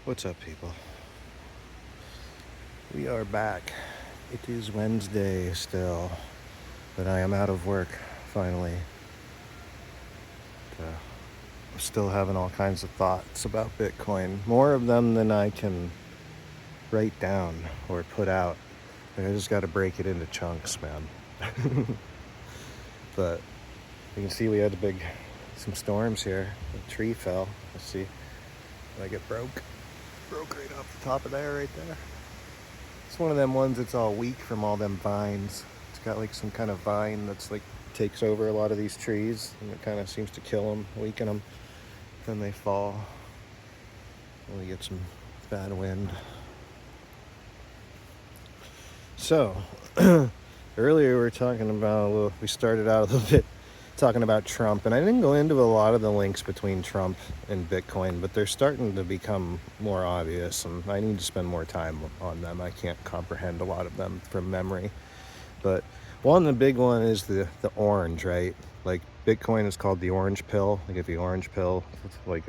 What's up, people? We are back. It is Wednesday still, but I am out of work finally. I'm still having all kinds of thoughts about Bitcoin, more of them than I can write down or put out. Like, I just got to break it into chunks, man. But you can see we had some storms here. A tree fell. Let's see. Like it broke right off the top of there, right there. It's one of them ones that's all weak from all them vines. It's got like some kind of vine that's like takes over a lot of these trees, and it kind of seems to kill them, weaken them. Then they fall. And we get some bad wind. So, earlier we were talking about, we started out a little bit talking about Trump, and I didn't go into a lot of the links between Trump and Bitcoin, but they're starting to become more obvious, and I need to spend more time on them. I can't comprehend a lot of them from memory. But the big one is the orange, right? Like, Bitcoin is called the orange pill. Like, if the orange pill, like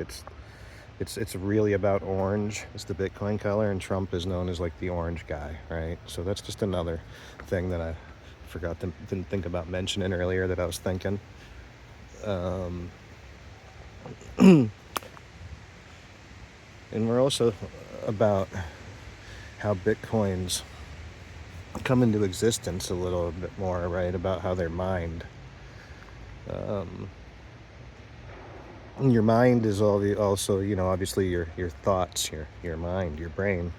it's really about orange. It's the Bitcoin color, and Trump is known as like the orange guy, right? So that's just another thing that I didn't think about mentioning earlier that I was thinking. And we're also about how Bitcoins come into existence a little bit more, right? About how they're mined. Your mind is also, obviously your thoughts, your mind, your brain.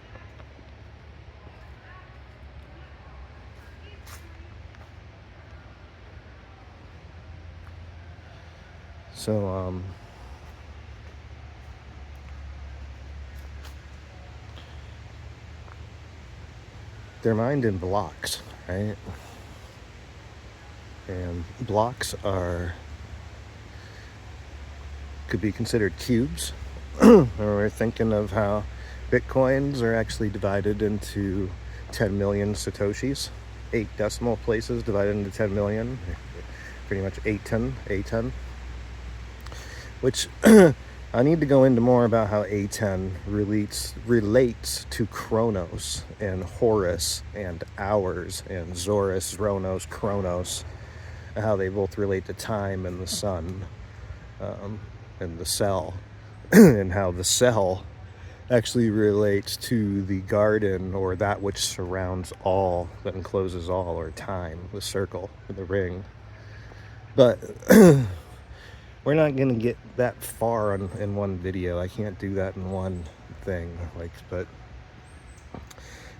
So, they're mined in blocks, right? And blocks could be considered cubes. Or we're thinking of how Bitcoins are actually divided into 10 million Satoshis, 8 decimal places divided into 10 million, pretty much A10, which I need to go into more about how A10 relates to Chronos and Horus and Hours and Zorus, Ronos, Chronos, how they both relate to time and the sun, and the cell, and how the cell actually relates to the garden, or that which surrounds all, that encloses all, or time, the circle, the ring. But we're not going to get that far in one video. I can't do that in one thing. But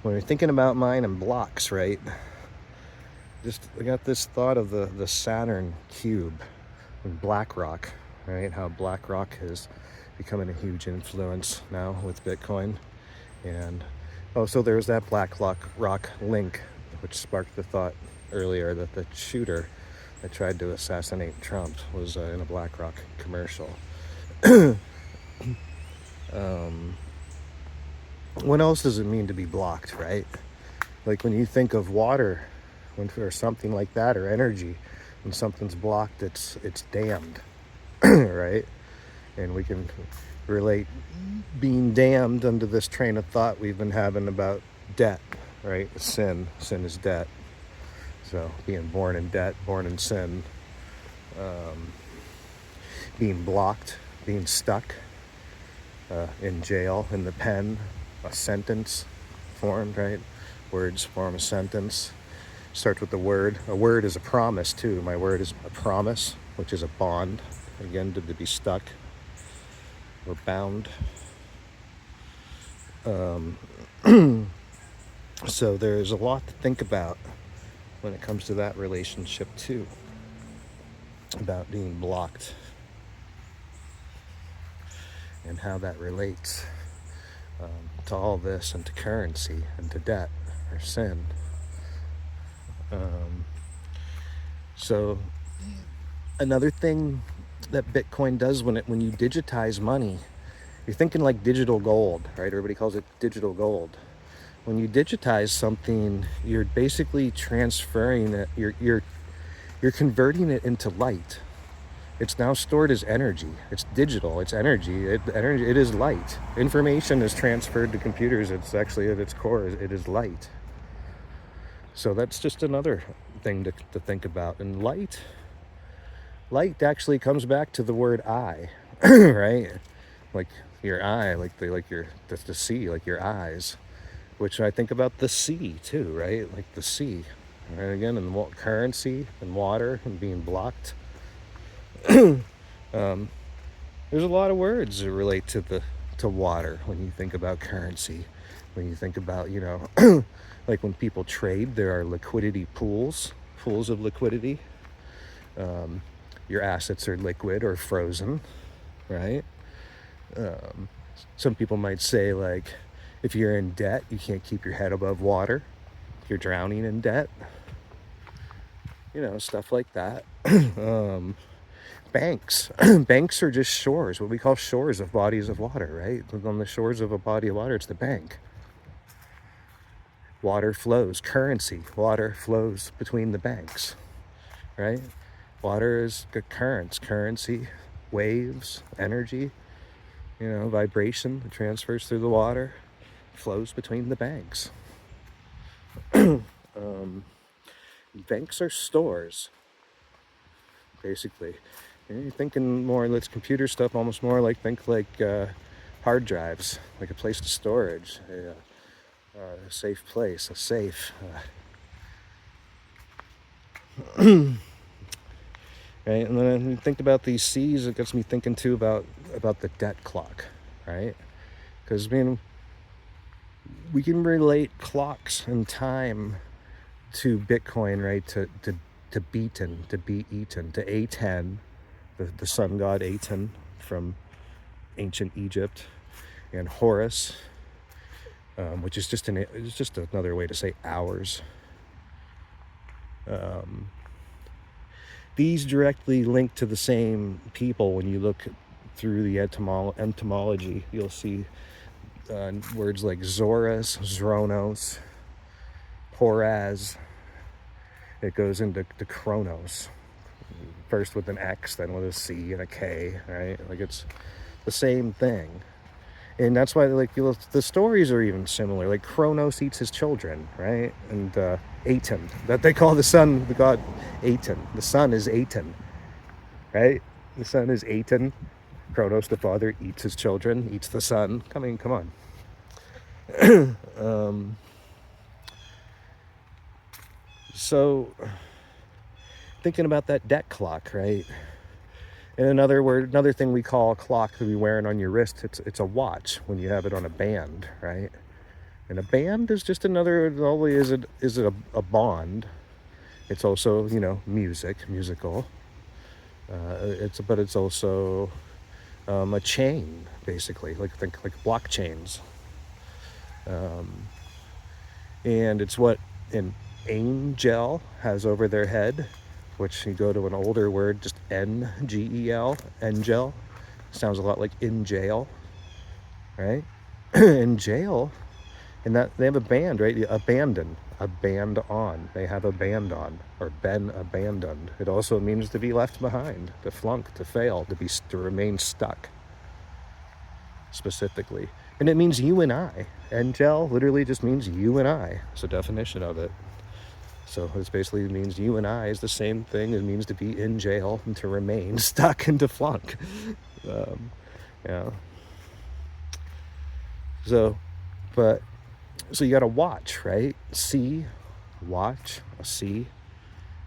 when you're thinking about mine and blocks, right? I got this thought of the Saturn cube and BlackRock, right? How BlackRock is becoming a huge influence now with Bitcoin. And so there's that BlackRock link, which sparked the thought earlier that the shooter that tried to assassinate Trump was in a BlackRock commercial. What else does it mean to be blocked, right? Like, when you think of water, or something like that, or energy, when something's blocked, it's damned, right? And we can relate being damned under this train of thought we've been having about debt, right? Sin is debt. So being born in debt, born in sin, being blocked, being stuck in jail, in the pen, a sentence formed, right? Words form a sentence. Starts with the word. A word is a promise too. My word is a promise, which is a bond. Again, to be stuck or bound. So there's a lot to think about when it comes to that relationship too, about being blocked and how that relates to all this, and to currency, and to debt or sin. So another thing that Bitcoin does when you digitize money, you're thinking like digital gold, right? Everybody calls it digital gold. When you digitize something, you're basically transferring it. You're converting it into light, It's now stored as energy. It's digital. It's energy. It is light. Information is transferred to computers. It's actually at its core, it is light. So that's just another thing to think about. And light actually comes back to the word eye, right? Like your eye, the sea, like your eyes. Which I think about the sea too, right? Like the sea. And again, and currency and water and being blocked. There's a lot of words that relate to water when you think about currency. When you think about, like when people trade, there are liquidity pools of liquidity. Your assets are liquid or frozen, right? Some people might say, like, if you're in debt, you can't keep your head above water. You're drowning in debt. Stuff like that. Banks. Banks are just shores, what we call shores of bodies of water, right? On the shores of a body of water, it's the bank. Water flows. Currency. Water flows between the banks, right? Water is currents, currency, waves, energy, vibration that transfers through the water, flows between the banks. Banks are stores, basically. You're thinking more, let's computer stuff, almost more like, think like hard drives, like a place to storage, a safe place, a safe. Right, and then when you think about these C's, it gets me thinking too about the debt clock, right? Because we can relate clocks and time to Bitcoin, right? To beaten, to be eaten, to Aten, the sun god Aten from ancient Egypt, and Horus, which is just another way to say hours. These directly link to the same people. When you look through the etymology, you'll see words like Zoras, Zoronos, Horaz. It goes into Chronos, first with an X, then with a C and a K, right? Like it's the same thing. And that's why, like, the stories are even similar. Like Kronos eats his children, right? And Aten, that they call the sun, the god Aten. The sun is Aten, right? The sun is Aten. Kronos, the father, eats his children, eats the sun. Come on. So, thinking about that debt clock, right? And another thing we call a clock that we wearing on your wrist, it's a watch when you have it on a band, right? And a band is just another, not only is it a bond, it's also, musical. It's also a chain, basically, think like blockchains. And it's what an angel has over their head, which you go to an older word, just N-G-E-L, angel. Sounds a lot like in jail, right? In jail, and that they have a band, right? Abandon, a band on. They have a band on, or been abandoned. It also means to be left behind, to flunk, to fail, to remain stuck, specifically. And it means you and I. Angel literally just means you and I. It's a definition of it. So it basically means you and I is the same thing. It means to be in jail and to remain stuck and to flunk. Yeah. So you got to watch, right? See, watch, a see.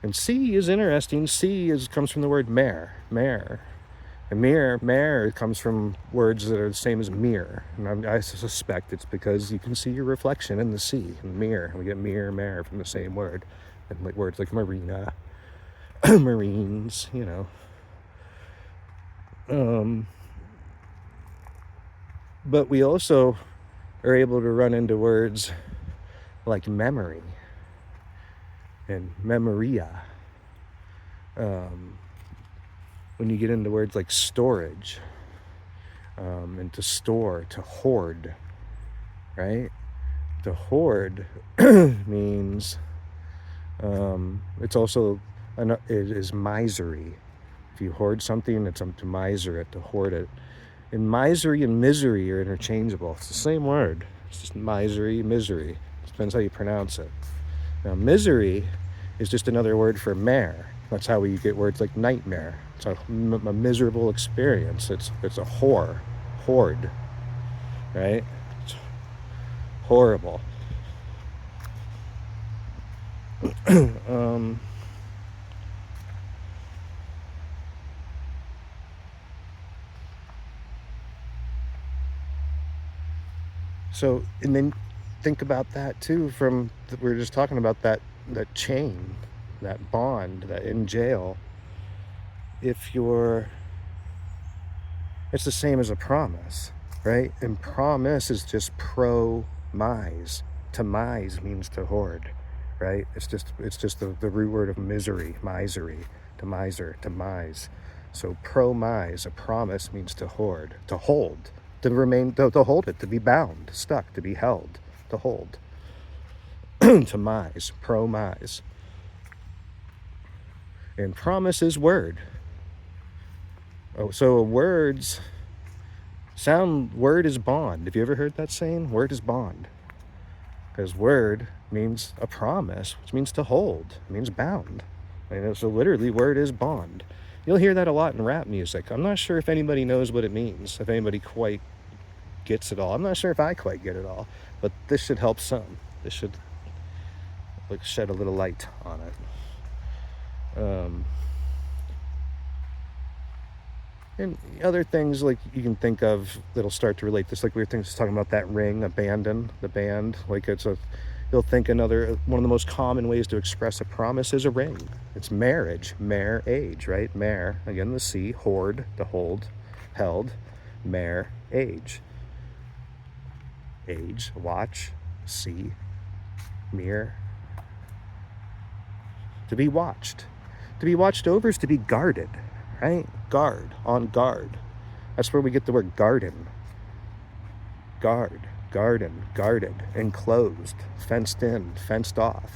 And see is interesting. See comes from the word mare. And mare comes from words that are the same as mirror. And I suspect it's because you can see your reflection in the sea, in the mirror. And we get mirror, mare from the same word. And like words like marina, marines, But we also are able to run into words like memory and memoria. When you get into words like storage, and to store, to hoard, right? To hoard means, it's also, it is misery, If you hoard something, it's to miser it, to hoard it. And misery and misery are interchangeable. It's the same word. It's just misery, misery. It depends how you pronounce it. Now, misery is just another word for mare. That's how we get words like nightmare. It's a miserable experience. It's a horde, right? It's horrible. So, and then think about that too. We were just talking about that chain, that bond, that in jail. It's the same as a promise, right? And promise is just mise. To mise means to hoard, right? It's just the root word of misery, misery, to miser, to mise. So mise, a promise, means to hoard, to hold, to remain, to hold it, to be bound, stuck, to be held, to hold. To mise, mise. And promise is word. Oh, so word is bond. Have you ever heard that saying? Word is bond. Because word means a promise, which means to hold. It means bound. So literally, word is bond. You'll hear that a lot in rap music. I'm not sure if anybody knows what it means, if anybody quite gets it all. I'm not sure if I quite get it all, but this should help some. This should shed a little light on it. And other things like you can think of that'll start to relate this, like we were talking about that ring, abandon, the band. You'll think one of the most common ways to express a promise is a ring. It's marriage, age, right? Mare, again, the C, hoard, to hold, held, mare, age. Age, watch, see, mirror. To be watched. To be watched over is to be guarded, right? Guard, on guard. That's where we get the word garden. Guard, garden, guarded, enclosed, fenced in, fenced off.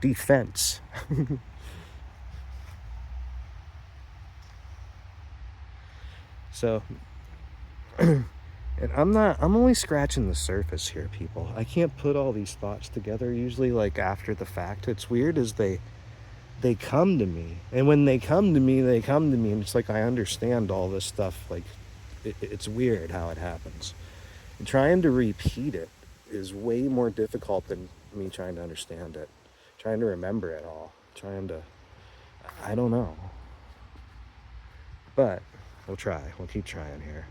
Defense. So, and I'm only scratching the surface here, people. I can't put all these thoughts together usually after the fact. It's weird as they come to me. And when they come to me, and it's like I understand all this stuff. It's weird how it happens. And trying to repeat it is way more difficult than me trying to understand it. Trying to remember it all. I don't know. But we'll try. We'll keep trying here.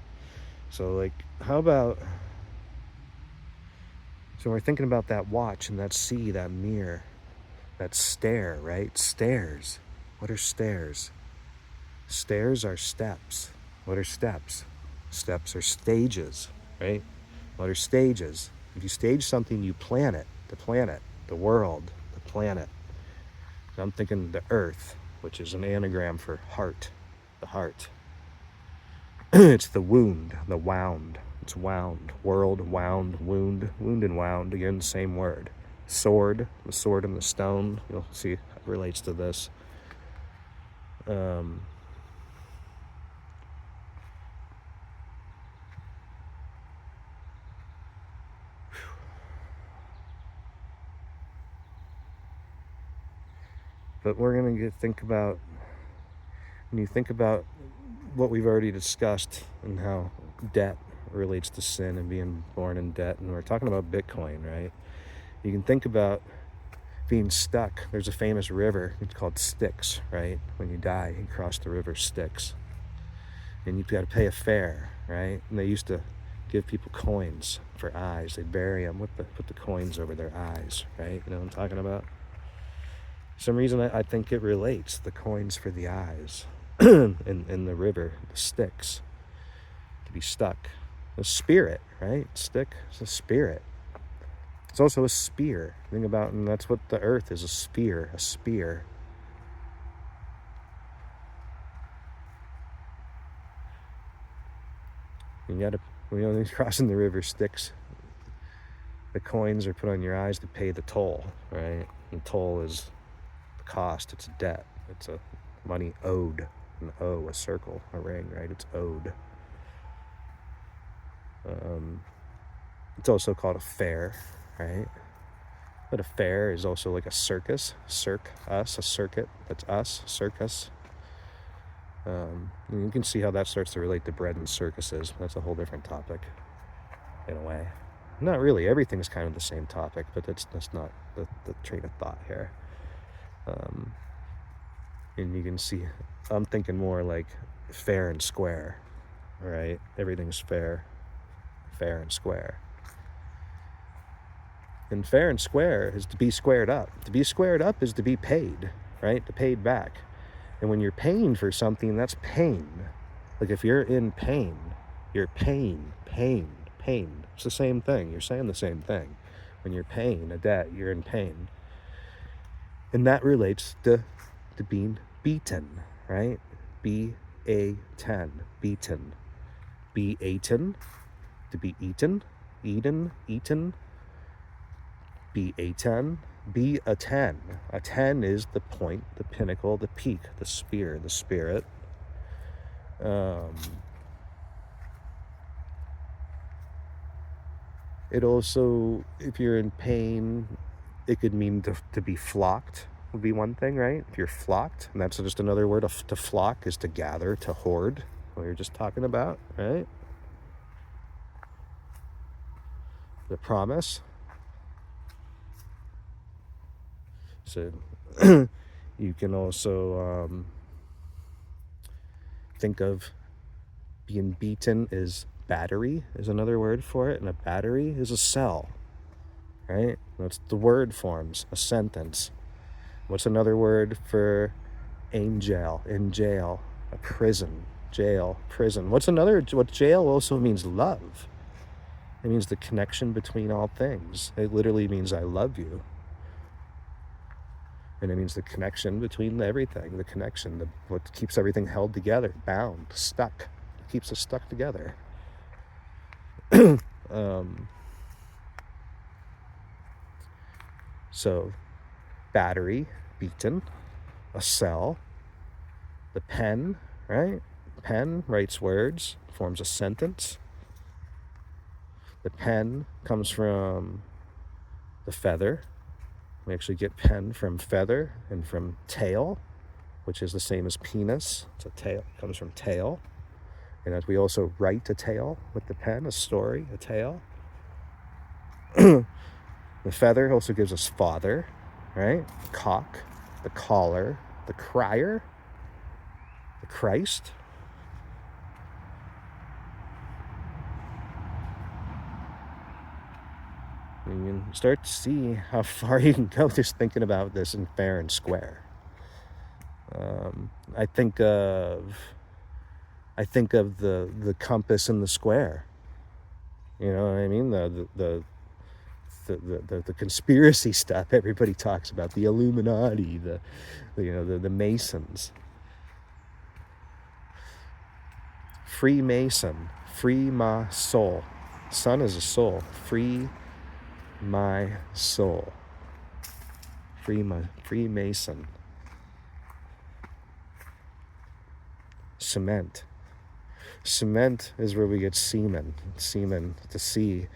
So so we're thinking about that watch and that sea, that mirror, that stare, right? Stairs. What are stairs? Stairs are steps. What are steps? Steps are stages, right? What are stages? If you stage something, you plan it. The planet, the world, the planet. So I'm thinking the earth, which is an anagram for heart, the heart. It's the wound, the wound. It's wound, world, wound, wound, wound and wound. Again, same word. Sword, the sword and the stone. You'll see it relates to this. But we're going to think about, when you think about what we've already discussed and how debt relates to sin and being born in debt, and we're talking about Bitcoin, right? You can think about being stuck. There's a famous river, it's called Styx, right? When you die, you cross the river Styx. And you've got to pay a fare, right? And they used to give people coins for eyes. They'd bury them, put the coins over their eyes, right? You know what I'm talking about? For some reason, I think it relates, the coins for the eyes in the river, the Styx, to be stuck. The spirit, right? Stick is a spirit. It's also a spear. Think about, and that's what the earth is, a spear, a spear. When you're crossing the river Styx, the coins are put on your eyes to pay the toll, right? And toll is the cost, it's a debt, it's a money owed. An O, a circle, a ring, right? It's owed. It's also called a fair, right? But a fair is also like a circus, a circuit, that's us, circus. And you can see how that starts to relate to bread and circuses. That's a whole different topic, in a way. Not really, everything's kind of the same topic, but that's not the train of thought here. And you can see, I'm thinking more like fair and square, right? Everything's fair and square. And fair and square is to be squared up. To be squared up is to be paid, right? To paid back. And when you're paying for something, that's pain. Like if you're in pain, you're pain. It's the same thing. You're saying the same thing. When you're paying a debt, you're in pain. And that relates to being beaten, right? B-A-10, beaten. Be-aten, to be eaten, eaten. Be-a-10, be a 10. A 10 is the point, the pinnacle, the peak, the spear, the spirit. It also, if you're in pain, it could mean to be flocked would be one thing, right? If you're flocked, and that's just another word of to flock is to gather, to hoard, what you're just talking about, right? The promise. So you can also think of being beaten is battery is another word for it, and a battery is a cell, right? That's the word forms a sentence. What's another word for angel? In jail, a prison, jail, prison. What jail also means love. It means the connection between all things. It literally means I love you. And it means the connection between everything, the connection, what keeps everything held together, bound, stuck, keeps us stuck together. So, battery, beaten, a cell, the pen, right? Pen writes words, forms a sentence. The pen comes from the feather. We actually get pen from feather and from tail, which is the same as penis. It's a tail, it comes from tail. And as we also write a tale with the pen, a story, a tale. The feather also gives us father, right? Cock, the collar, the crier, the Christ. And you can start to see how far you can go just thinking about this in fair and square. I think of the compass and the square. You know what I mean? The conspiracy stuff everybody talks about, the Illuminati, the Masons. Freemason, free my soul. Sun is a soul. Free my soul. Freemason. Cement. Cement is where we get semen, to see,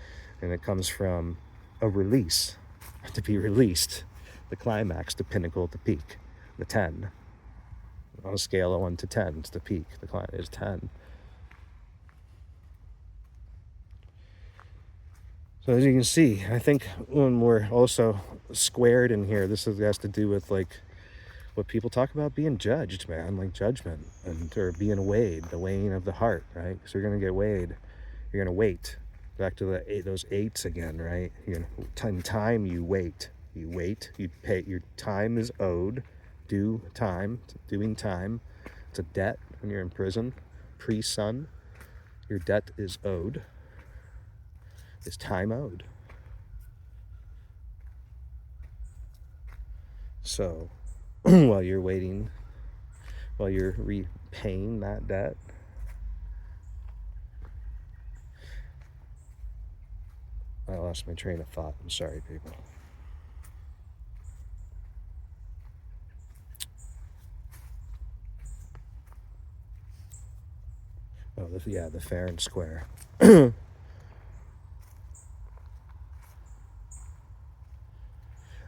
and it comes from a release, to be released, the climax, the pinnacle, the peak, the 10. On a scale of 1 to 10, it's the peak, the climax is 10. So as you can see, I think when we're also squared in here, this has to do with like what people talk about being judged, man, like judgment, or being weighed, the weighing of the heart, right? So you're gonna get weighed, you're gonna wait. Back to those 8s again, right? In time you wait, you pay. Your time is owed, due time, doing time. It's a debt when you're in prison, pre-sun. Your debt is owed. Is time owed. So while you're waiting, while you're repaying that debt, I lost my train of thought. I'm sorry, people. Oh, yeah, the fair and square.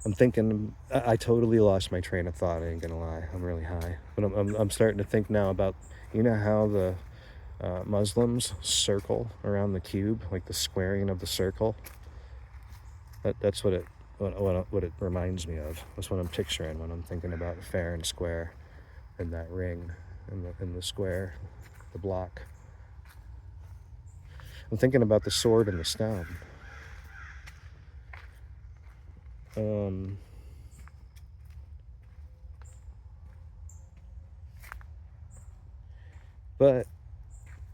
I'm thinking, I totally lost my train of thought, I ain't gonna lie. I'm really high. But I'm starting to think now about, you know how the Muslims circle around the cube, like the squaring of the circle? That's what it reminds me of. That's what I'm picturing when I'm thinking about fair and square and that ring in the square, the block. I'm thinking about the sword and the stone. But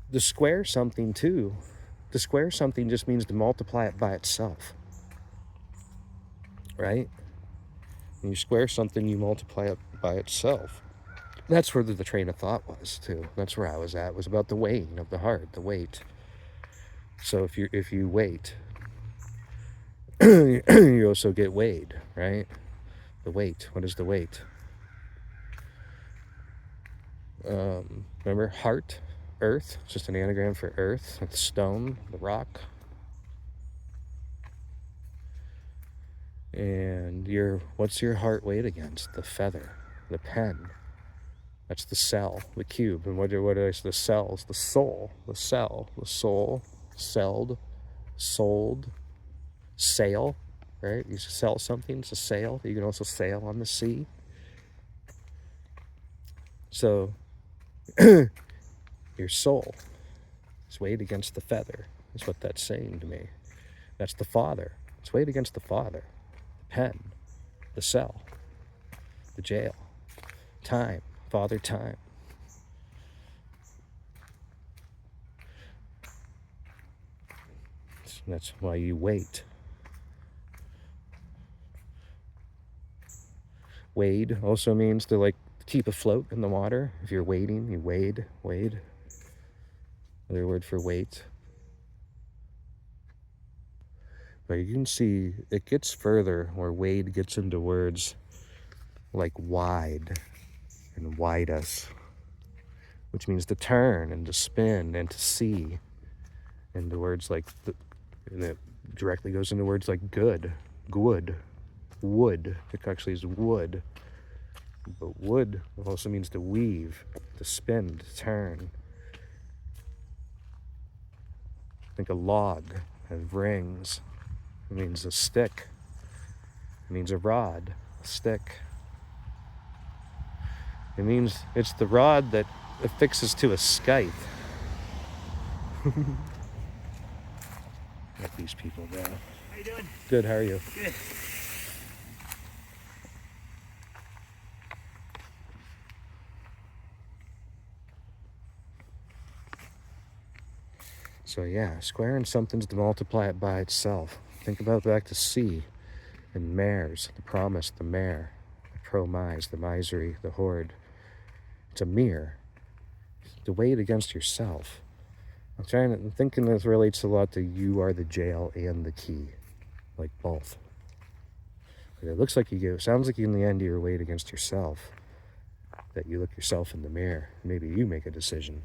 the square something too. The square something just means to multiply it by itself, right? When you square something, you multiply it by itself. That's where the train of thought was too. That's where I was at. It was about the weighing of the heart, the weight. So if you weight, you also get weighed, right? The weight. What is the weight? Remember, heart, earth. It's just an anagram for earth. It's stone, the rock. And what's your heart weighed against? The feather, the pen. That's the cell, the cube. And what is the cells? The soul, the cell, the soul, celled, sold, sail, right? You sell something, it's a sail. You can also sail on the sea. So your soul is weighed against the feather, is what that's saying to me. That's the father. It's weighed against the father. The pen, the cell, the jail, time, father time. That's why you wait. Wade also means to keep afloat in the water. If you're wading, you wade. Another word for wait. But you can see it gets further where wade gets into words like wide and widus, which means to turn and to spin and to see. Into words like, and it directly goes into words like good, wood. It actually is wood. But wood also means to weave, to spin, to turn. Think a log has rings. It means a stick. It means a rod, a stick. It means it's the rod that affixes to a scythe. Let these people go. How you doing? Good, how are you? Good. So yeah, squaring something's to multiply it by itself. Think about back to sea and mares, the promise, the mare, the pro-mise, the misery, the horde. It's a mirror. To weigh it against yourself. I'm thinking this relates a lot to you are the jail and the key. Like both. But it looks like sounds like in the end you're weighed against yourself. That you look yourself in the mirror. Maybe you make a decision.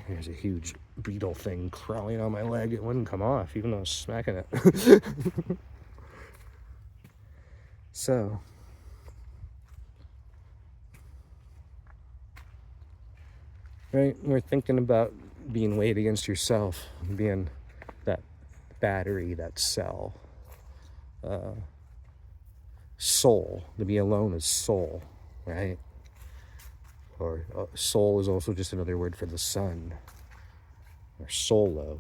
There's a huge beetle thing crawling on my leg. It wouldn't come off, even though I was smacking it. So, right, we're thinking about being weighed against yourself, being that battery, that cell. Soul. To be alone is soul, right? Or soul is also just another word for the sun, or solo.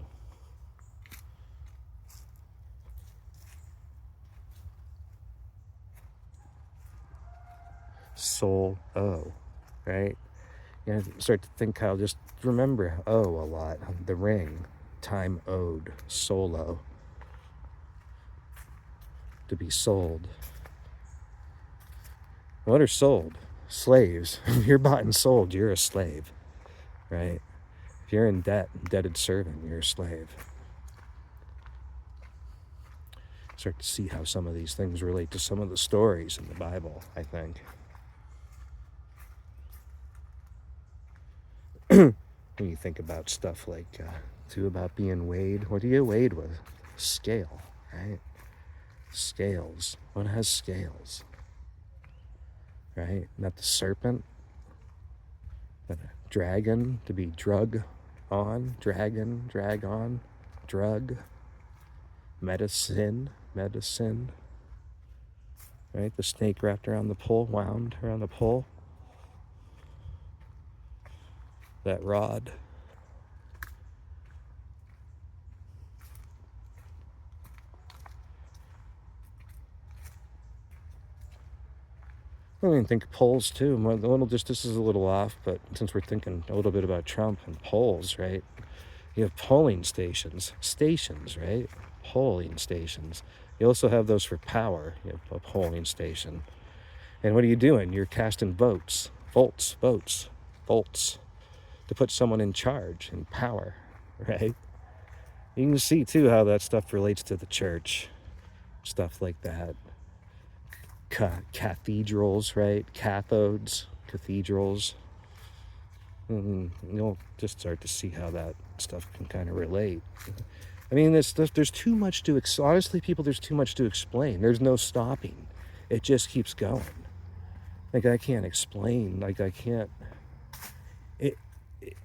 Soul, oh, right? You start to think how, just remember a lot. The ring, time owed, solo. To be sold. What are sold? Slaves. If you're bought and sold, you're a slave, right? If you're in debt, indebted servant, you're a slave. Start to see how some of these things relate to some of the stories in the Bible, I think. When you think about stuff like, too, about being weighed, what do you weighed with? Scale, right? Scales. What has scales? Right? Not the serpent, but a dragon to be drug on, dragon, drag on, drug, medicine, right? The snake wrapped around the pole, wound around the pole. That rod. I mean, think polls too. This is a little off, but since we're thinking a little bit about Trump and polls, right? You have polling stations, right? Polling stations. You also have those for power. You have a polling station. And what are you doing? You're casting votes to put someone in charge, in power, right? You can see too how that stuff relates to the church, stuff like that. Cathedrals, right? Cathedrals. You'll just start to see how that stuff can kind of relate. I mean, there's too much to, honestly, people, there's too much to explain. There's no stopping. It just keeps going. Like, I can't explain. Like, I can't.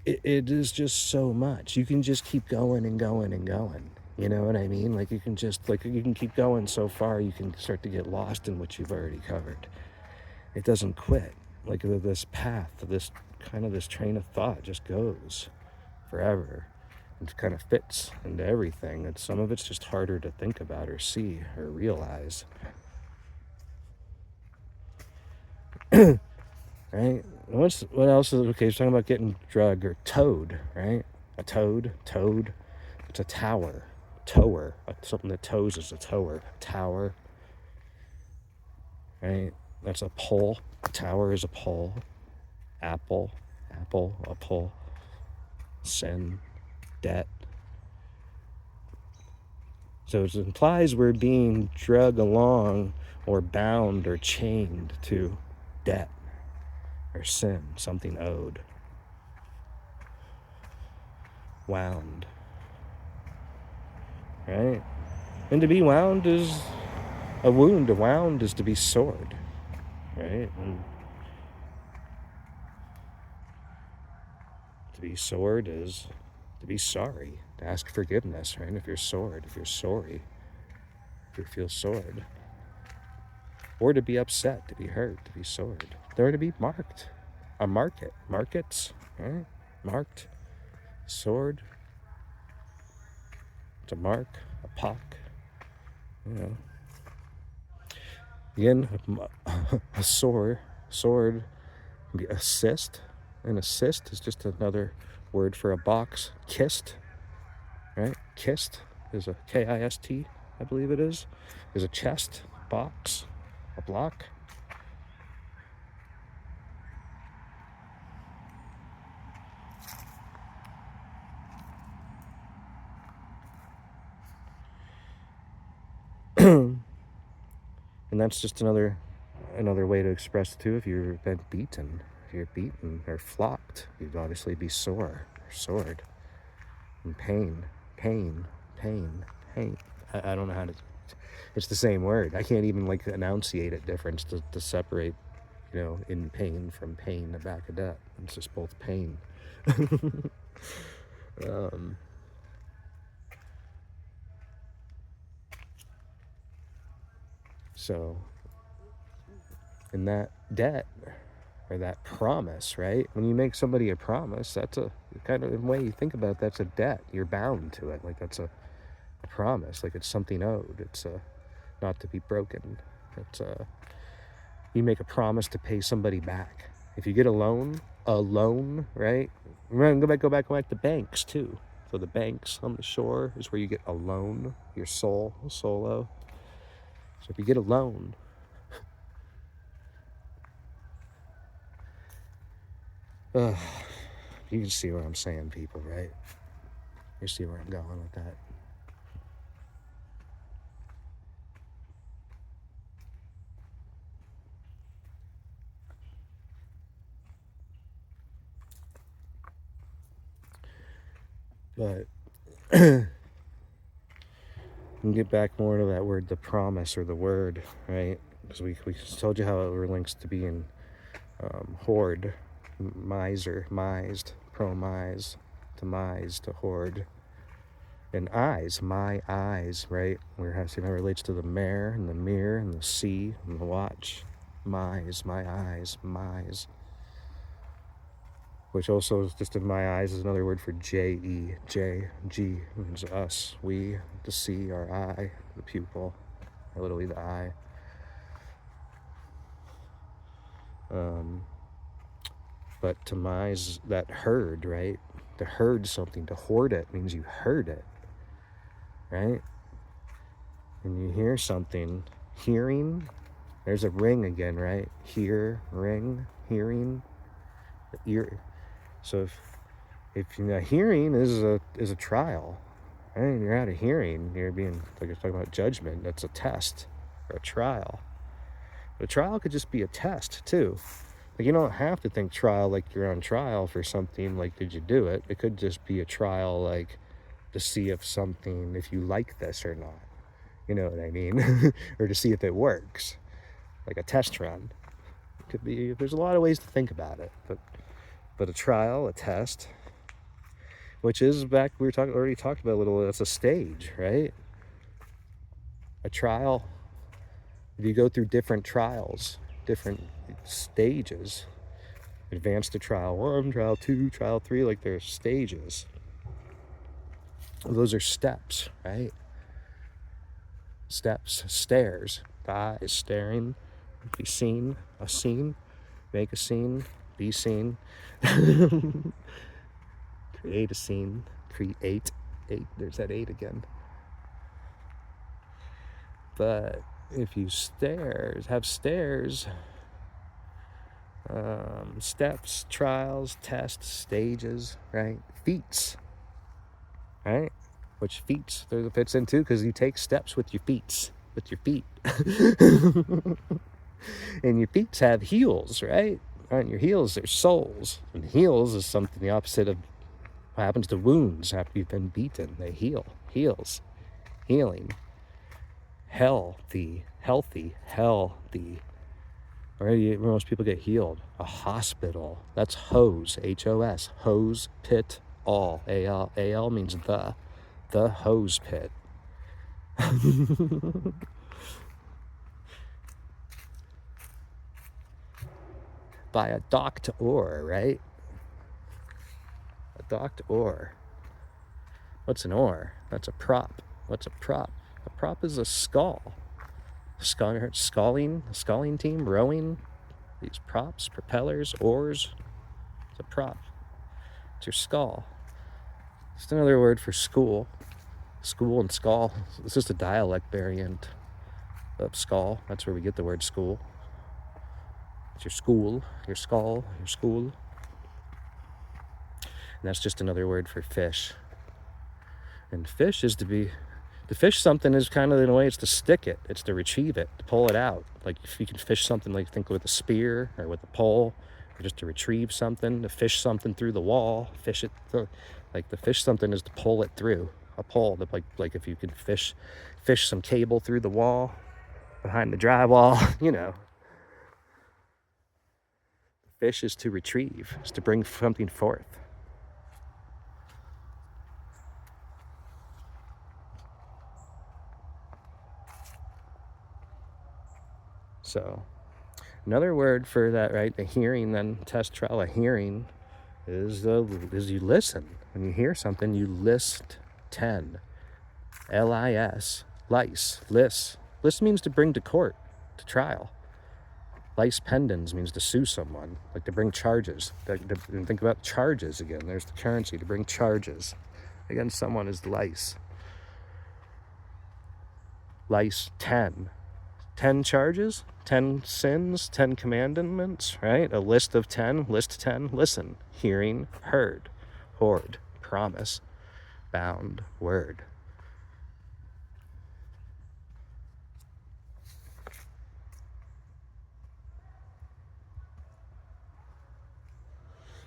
It is just so much. You can just keep going and going and going. You know what I mean? Like, you can keep going so far, you can start to get lost in what you've already covered. It doesn't quit. Like, this path, this train of thought just goes forever. It kind of fits into everything. And some of it's just harder to think about or see or realize. Right? What else is, okay, he's talking about getting drugged or towed, right? A toad. It's a tower. Tower. Something that tows is a tower. Tower. Right? That's a pole. A tower is a pole. Apple, a pole. Sin, debt. So it implies we're being dragged along or bound or chained to debt or sin, something owed. Wound. Right? And to be wound is a wound. A wound is to be sored. Right? And to be sored is to be sorry, to ask forgiveness, right? If you're sored, if you're sorry, if you feel sored. Or to be upset, to be hurt, to be sored. Or to be marked. A market. Markets, right? Marked. Sword. To mark. A pock. You know. Again, a sword can be assist. An assist is just another word for a box. Kist. Right? Kist is a K-I-S-T, I believe it is a chest, box, a block. And that's just another way to express it too. If you've been beaten, if you're beaten or flogged, you'd obviously be sore or sored. And pain. I don't know how to. It's the same word. I can't even enunciate it different to separate, in pain from pain, the back of that. It's just both pain. So, in that debt or that promise, right? When you make somebody a promise, that's a kind of, the way you think about it, that's a debt. You're bound to it. Like, that's a promise. Like, it's something owed. It's not to be broken. It's you make a promise to pay somebody back. If you get a loan, right? Remember, go back to banks too. So the banks on the shore is where you get a loan, your solo. So if you get a loan, You can see what I'm saying, people, right? You see where I'm going with that. But we can get back more to that word, the promise, or the word, right? Because we told you how it links to being horde, miser, mised, promise, to mise, to hoard. And eyes, my eyes, right? We're seeing how it relates to the mare and the mirror and the sea and the watch. Mise, my eyes, mise. Which also is just in my eyes is another word for J-E, J, G means us, we, the C, our eye, the pupil, or literally the eye. But to mise, that herd, right? To herd something, to hoard it means you heard it, right? When you hear something, hearing, there's a ring again, right? Hear, ring, hearing, ear. So if you know, hearing is a trial, right? You're out of hearing, you're being, like you're talking about judgment, that's a test or a trial. But a trial could just be a test too. Like, you don't have to think trial like you're on trial for something, like did you do it? It could just be a trial like to see if you like this or not. You know what I mean? Or to see if it works. Like a test run. It could be, there's a lot of ways to think about it. But a trial, a test, which is back, already talked about a little, that's a stage, right? A trial, if you go through different trials, different stages, advance to trial 1, trial 2, trial 3, like there's stages. Those are steps, right? Steps, stairs. The eye is staring, be seen, a scene, make a scene, be seen, create a scene, create, 8, there's that 8 again. But if you have stairs, steps, trials, tests, stages, right? Feats, right? Which feats there fits into, because you take steps with your feet. And your feet have heels, right? On your heels, there's soles. And heels is something the opposite of what happens to wounds after you've been beaten. They heal. Heals. Healing. Healthy. Where most people get healed. A hospital. That's hose. H-O-S. Hose, pit, all. A-L. A-L means the hose pit. By a docked oar, right? A docked oar. What's an oar? That's a prop. What's a prop? A prop is a skull. Sculling team, rowing. These props, propellers, oars. It's a prop. It's your skull. It's another word for school. School and skull. It's just a dialect variant of skull. That's where we get the word school. It's your school, your skull, your school. And that's just another word for fish. And fish is to fish something is kind of, in a way, it's to stick it. It's to retrieve it, to pull it out. Like if you can fish something, like think with a spear or with a pole, or just to retrieve something, to fish something through the wall, fish it. Like to fish something is to pull it through. A pole, like if you could fish some cable through the wall, behind the drywall, you know. Fish is to retrieve, is to bring something forth. So, another word for that, right? The hearing, then test trial. A hearing is you listen. When you hear something, you list 10. L-I-S, lice, list. List means to bring to court, to trial. Lice pendens means to sue someone, like to bring charges. And think about charges again. There's the currency, to bring charges against someone is lice. Lice 10. 10 charges, 10 sins, 10 commandments, right? A list of 10, list 10, listen, hearing, heard, horde, promise, bound, word.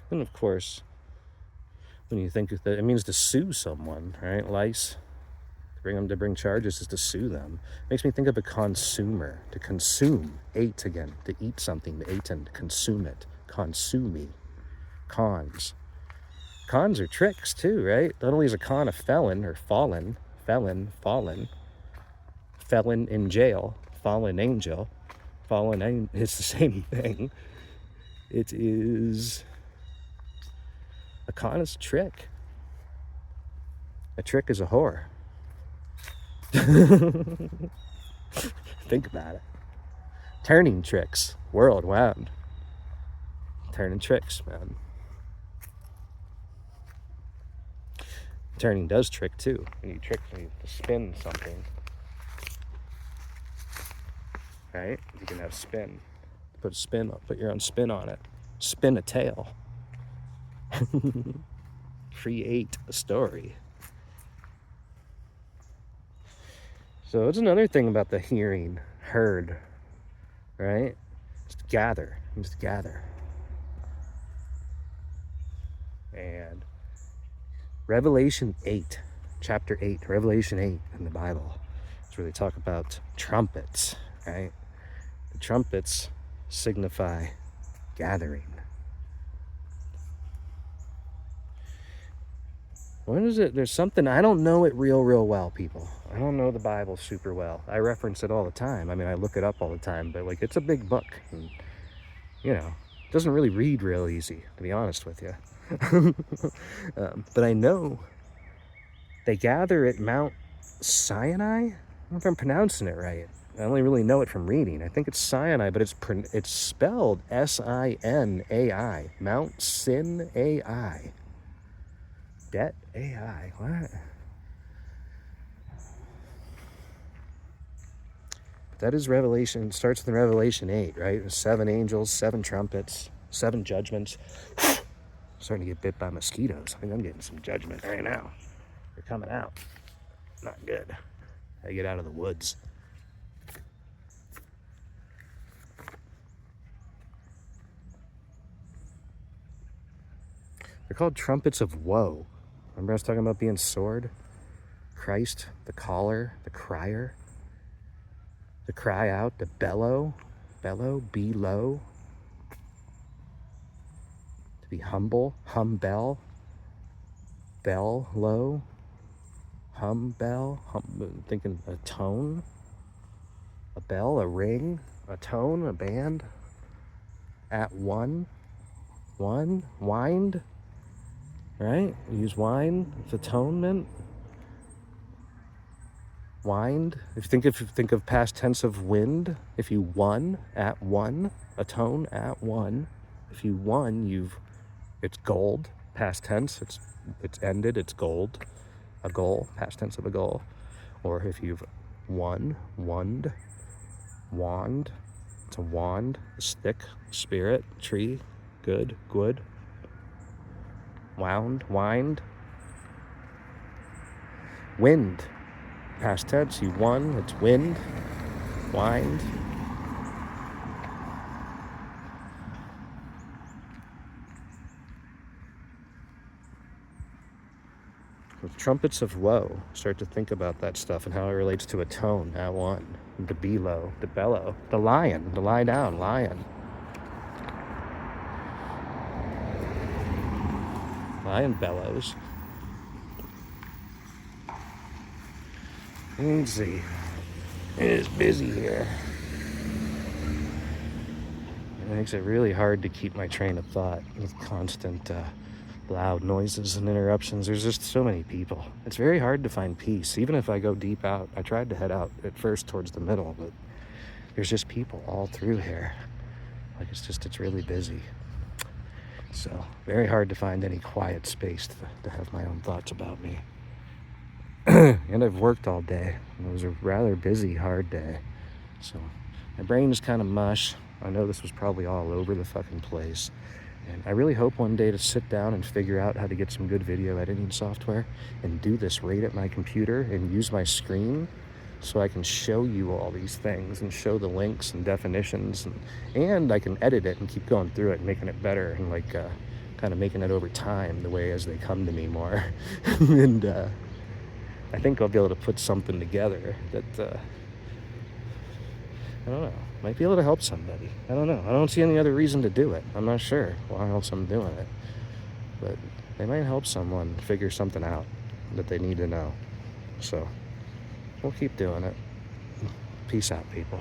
And of course, when you think of that, it means to sue someone, right? Lice, to bring charges is to sue them. Makes me think of a consumer, to consume, ate again, to eat something, aten, to consume it, consumi, cons. Cons are tricks too, right? Not only is a con a felon or fallen, felon, fallen, felon in jail, fallen angel, it's the same thing. It is, a con is a trick. A trick is a whore. Think about it. Turning tricks, world wound. Turning tricks, man. Turning does trick too. When you spin something, right? You can have spin. Put your own spin on it. Spin a tale. Create a story. So it's another thing about the hearing, heard, right? Just gather. Just gather. And Revelation 8, chapter 8, Revelation 8 in the Bible. It's where they talk about trumpets, right? The trumpets signify gathering. What is it? There's something, I don't know it real well, people. I don't know the Bible super well. I reference it all the time. I mean, I look it up all the time, but like, it's a big book. And, you know, it doesn't really read real easy, to be honest with you. But I know they gather at Mount Sinai. I don't know if I'm pronouncing it right. I only really know it from reading. I think it's Sinai, but it's spelled S-I-N-A-I. Mount SinAI. Det AI. What? But that is Revelation. It starts in Revelation 8, right? 7 angels, 7 trumpets, 7 judgments. I'm starting to get bit by mosquitoes. I think I'm getting some judgment right now. They're coming out. Not good. I get out of the woods. They're called trumpets of woe. Remember I was talking about being sword? Christ, the caller, the crier, the cry out, the bellow, be low, to be humble, hum bell, bell low, hum bell, thinking a tone, a bell, a ring, a tone, a band, at one, wind, right? We use wine, it's atonement. Wind. If you think of past tense of wind, if you won, at one, atone, at one. If you won, it's gold, past tense, it's ended, it's gold, a goal, past tense of a goal. Or if you've won, wand, it's a wand, a stick, spirit, tree, good, wound, wind, wind, past tense, you won, it's wind, wind. With trumpets of woe, start to think about that stuff and how it relates to a tone, at one, the be low, the bellow, the lion, the lie down, lion. Lion bellows. Let's see. It is busy here. It makes it really hard to keep my train of thought with constant loud noises and interruptions. There's just so many people. It's very hard to find peace, even if I go deep out. I tried to head out at first towards the middle, but there's just people all through here. Like, it's really busy. So, very hard to find any quiet space to have my own thoughts about me. And I've worked all day. It was a rather busy, hard day. So my brain is kind of mush. I know this was probably all over the fucking place. And I really hope one day to sit down and figure out how to get some good video editing software and do this right at my computer and use my screen so I can show you all these things and show the links and definitions, and I can edit it and keep going through it and making it better, and like kind of making it over time the way as they come to me more. And I think I'll be able to put something together that I don't know, might be able to help somebody. I don't know. I don't see any other reason to do it. I'm not sure why else I'm doing it, but they might help someone figure something out that they need to know. So we'll keep doing it. Peace out, people.